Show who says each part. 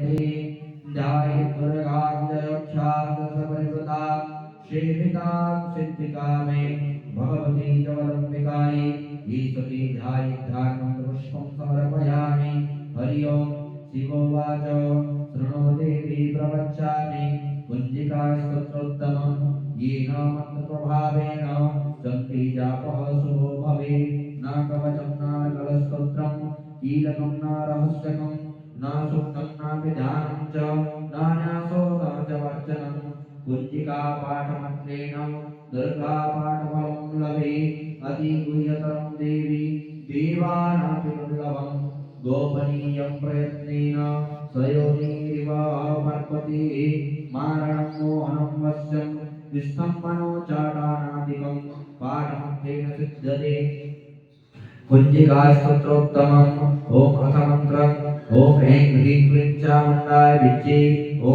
Speaker 1: ध्याये दुर्गाक्षान्तसपरिवृता सेवितां सिद्धिकामे भगवती जगदम्बिकायै ईश्वरी ध्यानमन्त्रपुष्पं समर्पयामि। हरि ओं शिवोवाच शृणु देवी प्रवक्ष्यामि कुञ्जिकास्तोत्रोत्तमं येन मन्त्रप्रभावेन चण्डीजापः शुभो भवेत्। न कवचं न कलस्तोत्रं कीलकं न रहस्यकं न सूक्तं न विधानं च न न्यासो न च वर्जनं कुञ्जिकापाठमन्त्रेण दुर्गापाठफलं लभेत्। अतिगुह्यतरं देवी देवानापि दुर्लभं गोपनीयं प्रयत्नेन स्वयोनिरिव पार्वतीः मारणं मोहनं वश्यं स्तम्भनोच्चाटनादिकं पाठमन्त्रेण सिद्ध्यते। कुञ्जिकास्तोत्रोत्तमम् ॐ अथ मन्त्रम् ॐ ऐं ह्रीं क्लीं चामुण्डाय विद्ये ॐ